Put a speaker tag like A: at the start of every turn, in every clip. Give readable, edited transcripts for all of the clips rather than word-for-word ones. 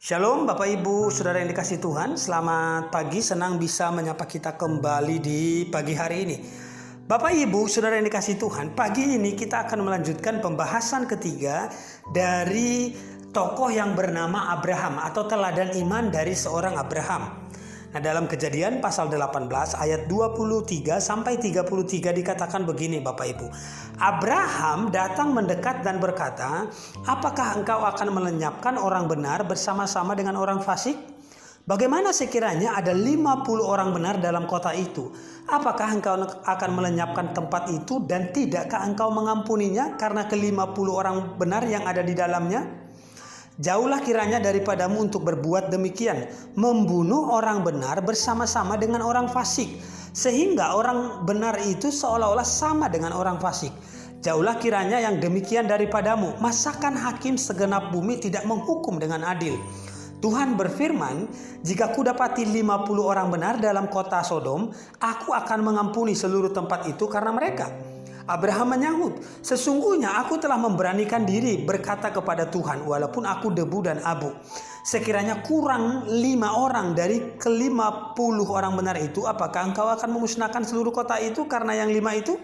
A: Shalom Bapak Ibu Saudara yang dikasihi Tuhan. Selamat pagi, senang bisa menyapa kita kembali di pagi hari ini. Bapak Ibu Saudara yang dikasihi Tuhan, pagi ini kita akan melanjutkan pembahasan ketiga dari tokoh yang bernama Abraham atau teladan iman dari seorang Abraham. Nah, dalam Kejadian pasal 18 ayat 23 sampai 33 dikatakan begini Bapak Ibu. Abraham datang mendekat dan berkata, "Apakah engkau akan melenyapkan orang benar bersama-sama dengan orang fasik? Bagaimana sekiranya ada 50 orang benar dalam kota itu? Apakah engkau akan melenyapkan tempat itu dan tidakkah engkau mengampuninya karena ke-50 orang benar yang ada di dalamnya? Jauhlah kiranya daripadamu untuk berbuat demikian, membunuh orang benar bersama-sama dengan orang fasik, sehingga orang benar itu seolah-olah sama dengan orang fasik. Jauhlah kiranya yang demikian daripadamu, masakan hakim segenap bumi tidak menghukum dengan adil. Tuhan berfirman, jika kudapati 50 orang benar dalam kota Sodom, aku akan mengampuni seluruh tempat itu karena mereka." Abraham menyahut, "Sesungguhnya aku telah memberanikan diri berkata kepada Tuhan, walaupun aku debu dan abu. Sekiranya kurang 5 orang dari ke-50 orang benar itu, apakah engkau akan memusnahkan seluruh kota itu karena yang 5 itu?"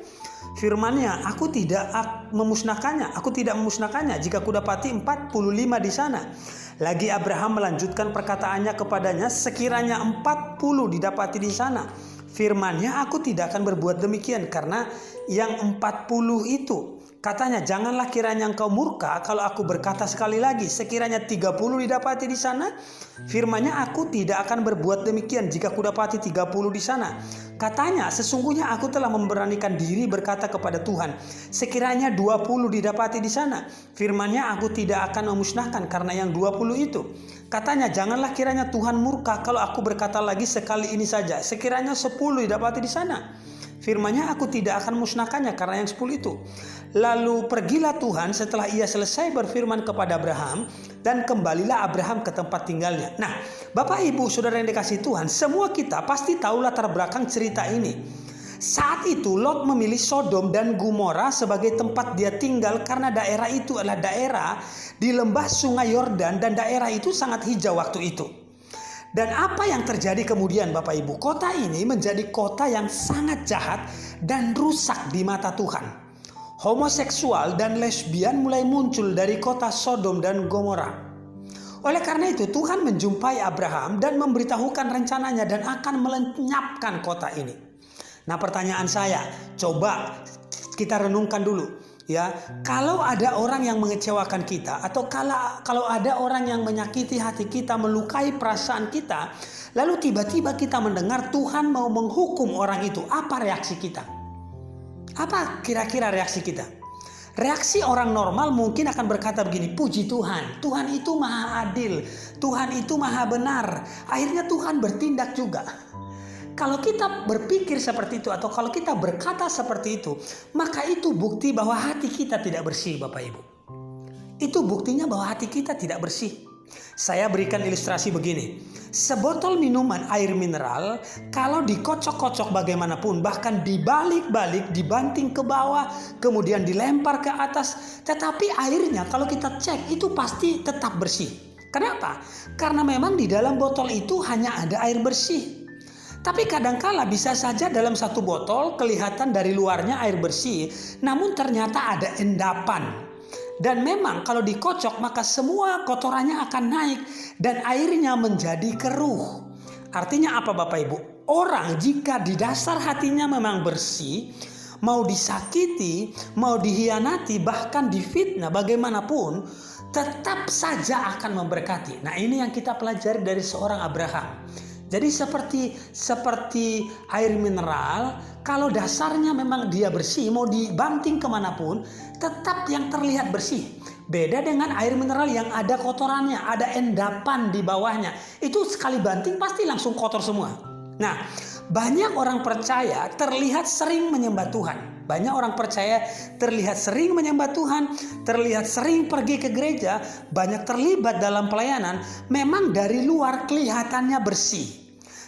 A: Firman-Nya, aku tidak memusnahkannya jika kudapati 45 di sana. Lagi Abraham melanjutkan perkataannya kepadanya, sekiranya 40 didapati di sana. Firman-Nya, aku tidak akan berbuat demikian karena yang 40 itu. Katanya, janganlah kiranya engkau murka kalau aku berkata sekali lagi, sekiranya 30 didapati di sana. Firman-Nya, aku tidak akan berbuat demikian jika kudapati 30 di sana. Katanya, sesungguhnya aku telah memberanikan diri berkata kepada Tuhan, sekiranya 20 didapati di sana. Firman-Nya, aku tidak akan memusnahkan karena yang 20 itu. Katanya, janganlah kiranya Tuhan murka kalau aku berkata lagi sekali ini saja, sekiranya 10 didapati di sana. Firman-Nya, aku tidak akan musnahkannya karena yang 10 itu. Lalu pergilah Tuhan setelah ia selesai berfirman kepada Abraham, dan kembalilah Abraham ke tempat tinggalnya. Nah, Bapak Ibu Saudara yang dikasihi Tuhan, semua kita pasti tahu latar belakang cerita ini. Saat itu Lot memilih Sodom dan Gomora sebagai tempat dia tinggal karena daerah itu adalah daerah di lembah Sungai Yordan dan daerah itu sangat hijau waktu itu. Dan apa yang terjadi kemudian Bapak Ibu? Kota ini menjadi kota yang sangat jahat dan rusak di mata Tuhan. Homoseksual dan lesbian mulai muncul dari kota Sodom dan Gomora. Oleh karena itu Tuhan menjumpai Abraham dan memberitahukan rencananya dan akan melenyapkan kota ini. Nah, pertanyaan saya, coba kita renungkan dulu. Ya, kalau ada orang yang mengecewakan kita atau kalau ada orang yang menyakiti hati kita, melukai perasaan kita, lalu tiba-tiba kita mendengar Tuhan mau menghukum orang itu, apa reaksi kita? Apa kira-kira reaksi kita? Reaksi orang normal mungkin akan berkata begini, puji Tuhan, Tuhan itu maha adil, Tuhan itu maha benar, akhirnya Tuhan bertindak juga. Kalau kita berpikir seperti itu atau kalau kita berkata seperti itu, maka itu bukti bahwa hati kita tidak bersih Bapak Ibu. Itu buktinya bahwa hati kita tidak bersih. Saya berikan ilustrasi begini. Sebotol minuman air mineral kalau dikocok-kocok bagaimanapun, bahkan dibalik-balik, dibanting ke bawah, kemudian dilempar ke atas, tetapi airnya kalau kita cek itu pasti tetap bersih. Kenapa? Karena memang di dalam botol itu hanya ada air bersih. Tapi kadangkala bisa saja dalam satu botol kelihatan dari luarnya air bersih, namun ternyata ada endapan. Dan memang kalau dikocok maka semua kotorannya akan naik dan airnya menjadi keruh. Artinya apa Bapak Ibu? Orang jika di dasar hatinya memang bersih, mau disakiti, mau dihianati, bahkan difitnah bagaimanapun, tetap saja akan memberkati. Nah, ini yang kita pelajari dari seorang Abraham. Jadi seperti air mineral, kalau dasarnya memang dia bersih, mau dibanting kemanapun, tetap yang terlihat bersih. Beda dengan air mineral yang ada kotorannya, ada endapan di bawahnya. Itu sekali banting pasti langsung kotor semua. Nah, banyak orang percaya terlihat sering menyembah Tuhan. Banyak orang percaya terlihat sering menyembah Tuhan, terlihat sering pergi ke gereja, banyak terlibat dalam pelayanan, memang dari luar kelihatannya bersih.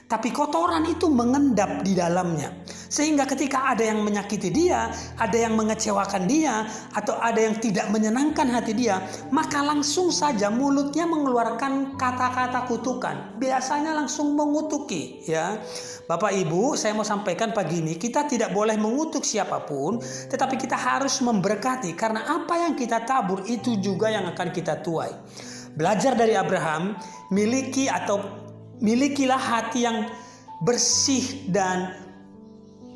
A: tapi kotoran itu mengendap di dalamnya. Sehingga ketika ada yang menyakiti dia, ada yang mengecewakan dia, atau ada yang tidak menyenangkan hati dia, maka langsung saja mulutnya mengeluarkan kata-kata kutukan. Biasanya langsung mengutuki, ya. Bapak Ibu, saya mau sampaikan pagi ini, kita tidak boleh mengutuk siapapun, tetapi kita harus memberkati, karena apa yang kita tabur itu juga yang akan kita tuai. Belajar dari Abraham, milikilah hati yang bersih dan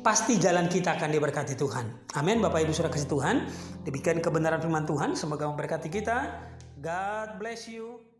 A: pasti jalan kita akan diberkati Tuhan. Amin. Bapak Ibu Saudara kasih Tuhan, demikian kebenaran firman Tuhan, semoga memberkati kita. God bless you.